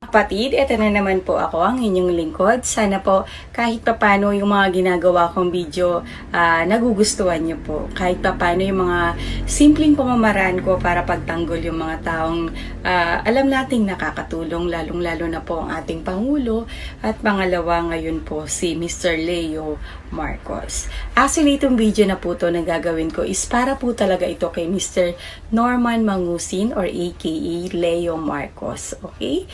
Kapatid, ito na naman po ako, ang inyong lingkod. Sana po kahit papano yung mga ginagawa kong video, nagugustuhan nyo po. Kahit papano yung mga simpleng pamamaraan ko para pagtanggol yung mga taong alam nating nakakatulong, lalong-lalo na po ang ating Pangulo. At pangalawa ngayon po si Mr. Leo Marcos. Actually, itong video na po to na gagawin ko is para po talaga ito kay Mr. Norman Mangusin or aka Leo Marcos. Okay?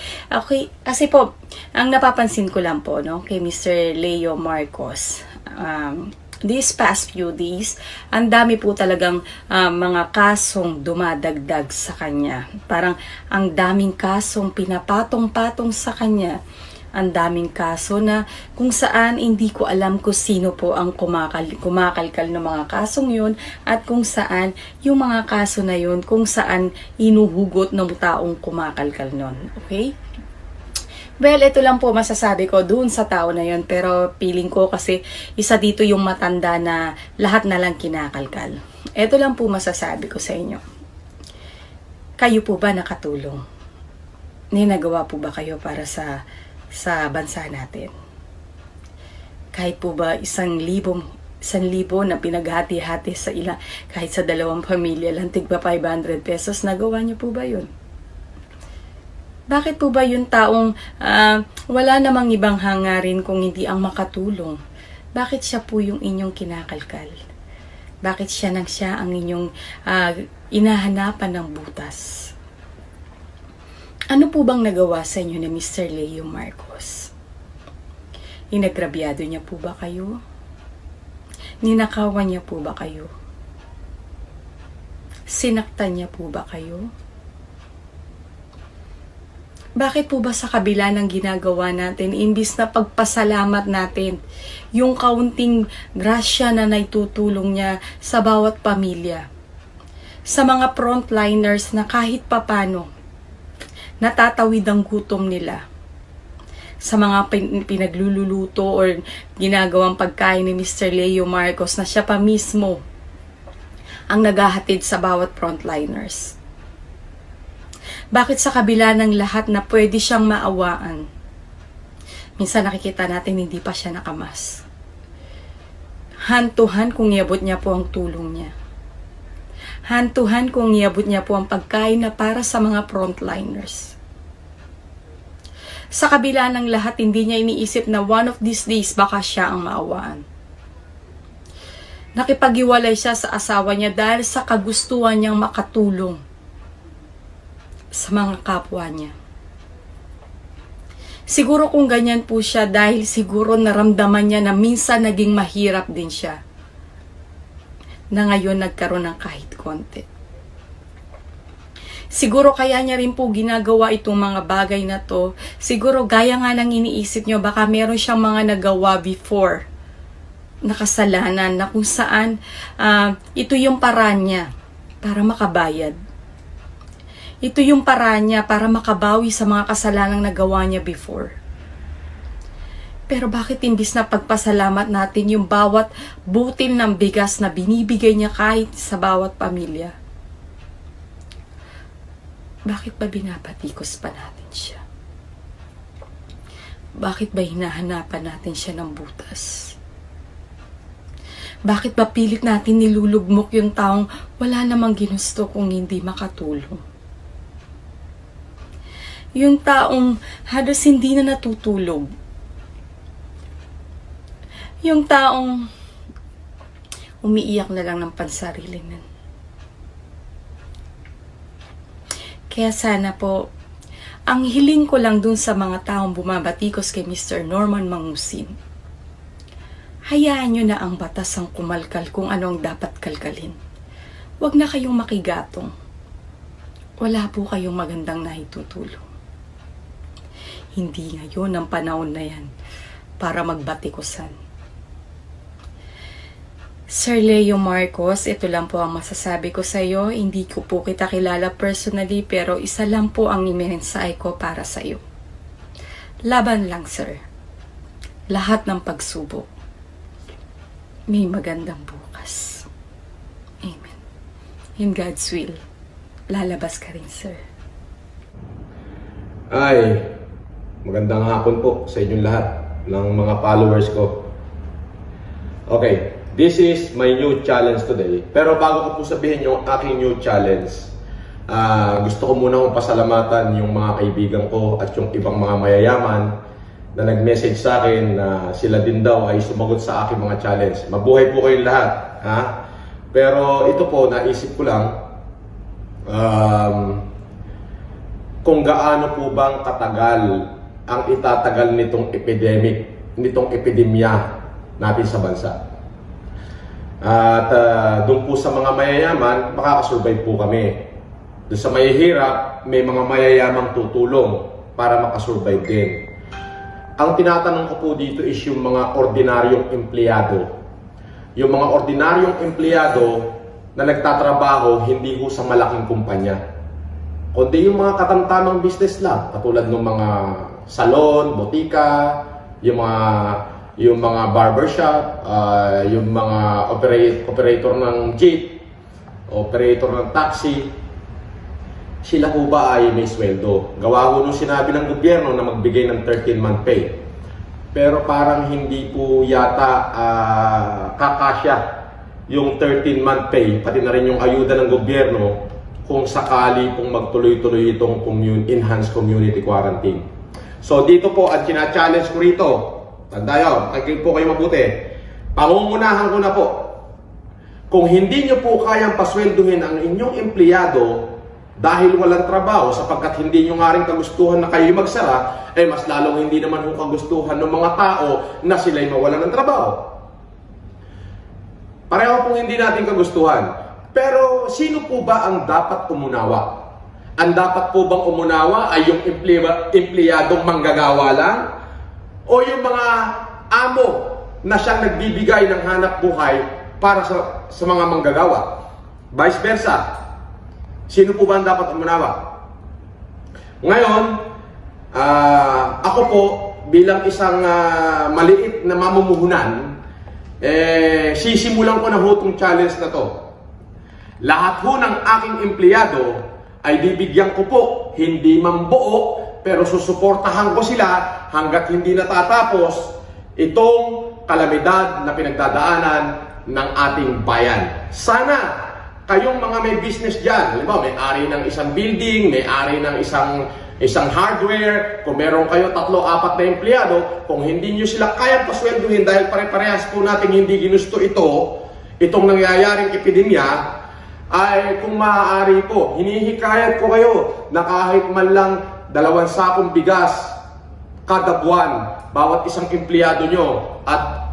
Okay, kasi po, ang napapansin ko lang po, no, kay Mr. Leo Marcos, these past few days, ang dami po talagang mga kasong dumadagdag sa kanya. Parang ang daming kasong pinapatong-patong sa kanya. Ang daming kaso na kung saan hindi ko alam kung sino po ang kumakalkal ng mga kasong yun at kung saan yung mga kaso na yun kung saan inuhugot ng taong kumakalkal nun. Okay? Well, ito lang po masasabi ko dun sa tao na yun, pero feeling ko kasi isa dito yung matanda na lahat na lang kinakalkal. Ito lang po masasabi ko sa inyo. Kayo po ba nakatulong? Ninagawa po ba kayo para sa bansa natin? Kahit po ba 1,000 na pinaghati-hati sa ilang, kahit sa dalawang pamilya lang, tigba 500 pesos, nagawa niyo po ba yun? Bakit po ba yung taong wala namang ibang hangarin kung hindi ang makatulong? Bakit siya po yung inyong kinakalkal? Bakit siya ang inyong inahanapan ng butas? Ano po bang nagawa sa inyo ni Mr. Leo Marcos? Inagrabyado niya po ba kayo? Ninakawan niya po ba kayo? Sinaktan niya po ba kayo? Bakit po ba sa kabila ng ginagawa natin, imbis na pagpasalamat natin yung kaunting grasya na naitutulong niya sa bawat pamilya, sa mga frontliners na kahit papano natatawid ang gutom nila, sa mga pinaglululuto or ginagawang pagkain ni Mr. Leo Marcos na siya pa mismo ang naghahatid sa bawat frontliners? Bakit sa kabila ng lahat na pwede siyang maawaan, minsan nakikita natin hindi pa siya nakamas? Hantuhan kung iabot niya po ang tulong niya. Hantuhan kung iabot niya po ang pagkain na para sa mga frontliners. Sa kabila ng lahat, hindi niya iniisip na one of these days baka siya ang maawaan. Nakipag-iwalay siya sa asawa niya dahil sa kagustuhan niyang makatulong sa mga kapwa niya. Siguro kung ganyan po siya dahil siguro naramdaman niya na minsan naging mahirap din siya, na ngayon nagkaroon ng kahit konti. Siguro kaya niya rin po ginagawa itong mga bagay na to. Siguro gaya nga ng iniisip niyo, baka meron siyang mga nagawa before na kasalanan na kung saan ito yung paraan niya para makabayad. Ito yung paraan niya para makabawi sa mga kasalanang nagawa niya before. Pero bakit imbis na pagpasalamat natin yung bawat butil ng bigas na binibigay niya kahit sa bawat pamilya? Bakit ba binabatikos pa natin siya? Bakit ba hinahanapan natin siya ng butas? Bakit ba pilit natin nilulugmok yung taong wala namang ginusto kung hindi makatulong? Yung taong halos hindi na natutulog. Yung taong umiiyak na lang ng pansarili na. Kaya sana po, ang hiling ko lang dun sa mga taong bumabatikos kay Mr. Norman Mangusin, hayaan nyo na ang batas ang kumalkal kung ano ang dapat kalkalin. Huwag na kayong makigatong. Wala po kayong magandang naitutulong. Hindi ngayon ang panahon na yan para magbatikusan. Sir Leo Marcos, ito lang po ang masasabi ko sa iyo. Hindi ko po kita kilala personally, pero isa lang po ang imensahe ko para sa iyo. Laban lang, sir. Lahat ng pagsubok, may magandang bukas. Amen. In God's will, lalabas ka rin, sir. Ay, magandang hapon po sa inyong lahat ng mga followers ko. Okay, this is my new challenge today. Pero bago ko po sabihin yung aking new challenge, gusto ko muna kong pasalamatan yung mga kaibigan ko at yung ibang mga mayayaman na nag-message sa akin na sila din daw ay sumagot sa aking mga challenge. Mabuhay po kayong lahat. Ha? Pero ito po, naisip ko lang, kung gaano po bang katagal ang itatagal nitong epidemya natin sa bansa. At doon po sa mga mayayaman, makakasurvive po kami. Doon sa mahihirap, may mga mayayamang tutulong para makasurvive din. Ang tinatanong ko po dito is yung mga ordinaryong empleyado. Yung mga ordinaryong empleyado na nagtatrabaho hindi ho sa malaking kumpanya, kundi yung mga katamtamang business lang, katulad ng mga salon, botika, yung mga barbershop, yung mga operator ng jeep, operator ng taxi. Sila po ba ay may sweldo? Gawa ko nung sinabi ng gobyerno na magbigay ng 13-month pay. Pero parang hindi po yata kakasya yung 13-month pay, pati na rin yung ayuda ng gobyerno kung sakali pong magtuloy-tuloy itong enhanced community quarantine. So dito po, ang china-challenge ko rito, tanda yun, makikinig po kayo mabuti, pangungunahan ko na po, kung hindi nyo po kayang pasweldohin ang inyong empleyado dahil walang trabaho, sapagkat hindi nyo nga rin kagustuhan na kayo magsara, eh mas lalong hindi naman ho kagustuhan ng mga tao na sila'y mawalan ng trabaho. Pareho pong hindi natin kagustuhan. Pero sino po ba ang dapat umunawa? Ang dapat po bang umunawa ay yung empleyadong manggagawa lang? O yung mga amo na siyang nagbibigay ng hanap buhay para sa mga manggagawa? Vice versa. Sino po ba ang dapat umunawa? Ngayon, ako po bilang isang maliit na mamumuhunan, sisimulan ko na ho itong challenge na to. Lahat ho ng aking empleyado ay bibigyan ko po, hindi man buo, pero susuportahan ko sila hanggat hindi natatapos itong kalamidad na pinagdadaanan ng ating bayan. Sana kayong mga may business dyan, halimbawa may-ari ng isang building, may-ari ng isang hardware, kung meron kayo 3-4 na empleyado, kung hindi nyo sila kayang pasweldohin dahil pare-parehas po natin hindi ginusto itong nangyayaring epidemya, ay kung maaari po, hinihikayat ko kayo na kahit man lang 2 sakong bigas kada buwan, bawat isang empleyado nyo at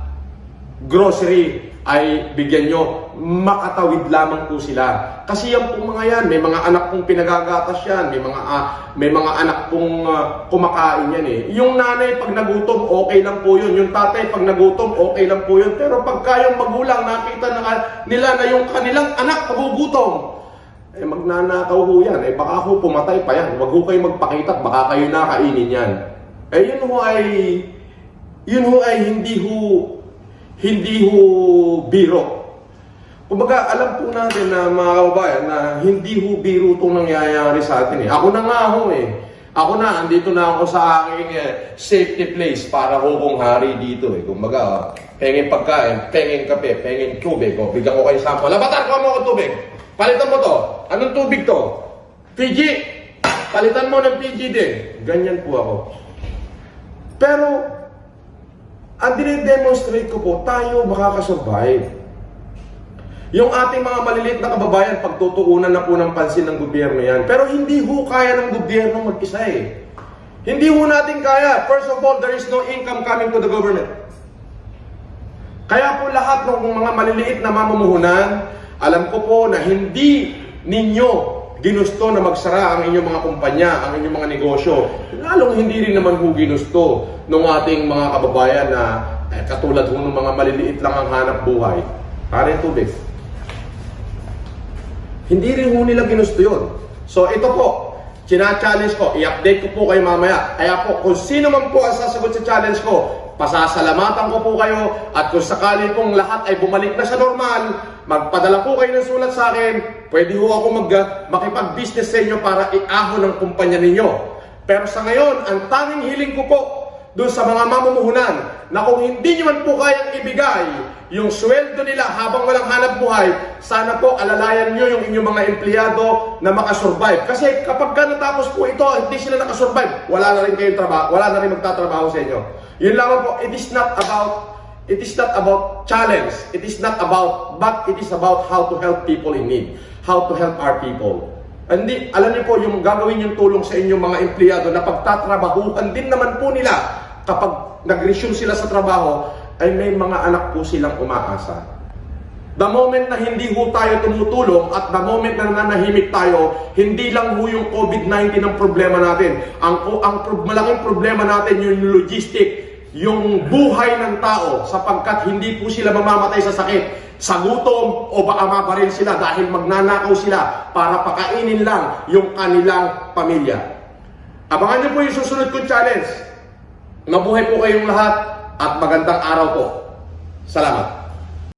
grocery ay bigyan nyo, makatawid lamang po sila. Kasi yan pong mga yan, may mga anak pong pinagagatas yan, may mga anak pong kumakain yan eh. Yung nanay pag nagutom, okay lang po yun. Yung tatay pag nagutom, okay lang po yun. Pero pag kayong magulang, nakita nila na yung kanilang anak nagugutom, eh magnanakaw ho yan. Eh baka ho pumatay pa yan. Huwag ho kayo magpakita, baka kayo nakainin yan. Eh yun ho ay hindi ho biro. Kumbaga, alam po natin na mga kababayan na hindi ho biro itong nangyayari sa atin eh. Ako na nga ho eh. Ako na, andito na ako sa aking safety place para ho kong hari dito eh. Kumbaga, pengin pagkain, pengin kape, pengin tubig. O, bigyan ko kayo sample. Labatar ko mo ako tubig. Palitan mo to. Anong tubig to? Fiji. Palitan mo ng Fiji din. Ganyan po ako. Pero, ang dine-demonstrate ko po, tayo makakasurvive. Yung ating mga maliliit na kababayan, pagtutuunan na po ng pansin ng gobyerno yan. Pero hindi ho kaya ng gobyerno mag-isa eh. Hindi ho natin kaya. First of all, there is no income coming to the government. Kaya po lahat ng mga maliliit na mamumuhunan, alam ko po na hindi ninyo ginusto na magsara ang inyong mga kumpanya, ang inyong mga negosyo. Lalong hindi rin naman ho ginusto ng ating mga kababayan na katulad ho ng mga maliliit lang ang hanap buhay. Karin tubig. Hindi rin ho nila ginusto yun. So ito po, challenge ko, i-update ko po kayo mamaya. Kaya po, kung sino man po ang sasagot sa challenge ko, pasasalamatan ko po kayo, at kung sakali pong lahat ay bumalik na sa normal, magpadala po kayo ng sulat sa akin, pwede ho ako makipag-business sa inyo para iahon ang kumpanya ninyo. Pero sa ngayon, ang tanging hiling ko po doon sa mga mamumuhunan na kung hindi nyo man po kayang ibigay yung sweldo nila habang walang hanap buhay, sana po alalayan nyo yung inyong mga empleyado na makasurvive. Kasi kapag natapos po ito, hindi sila nakasurvive, wala na rin kayong trabaho, wala na rin magtatrabaho sa inyo. Yun lamang po, it is not about challenge, it is not about, but it is about how to help people in need, how to help our people. Hindi, alam niyo po, yung gagawin yung tulong sa inyong mga empleyado na pagtatrabahuhan din naman po nila kapag nag-resume sila sa trabaho, ay may mga anak po silang umaasa. The moment na hindi ho tayo tumutulong at the moment na nanahimik tayo, hindi lang ho yung COVID-19 ang problema natin. Ang malaking problema natin yung logistic, yung buhay ng tao, sapagkat hindi po sila mamamatay sa sakit, sa gutom, o baka mabaril sila dahil magnanakaw sila para pakainin lang yung kanilang pamilya. Abangan niyo po yung susunod kong challenge. Mabuhay po kayong lahat at magandang araw po. Salamat.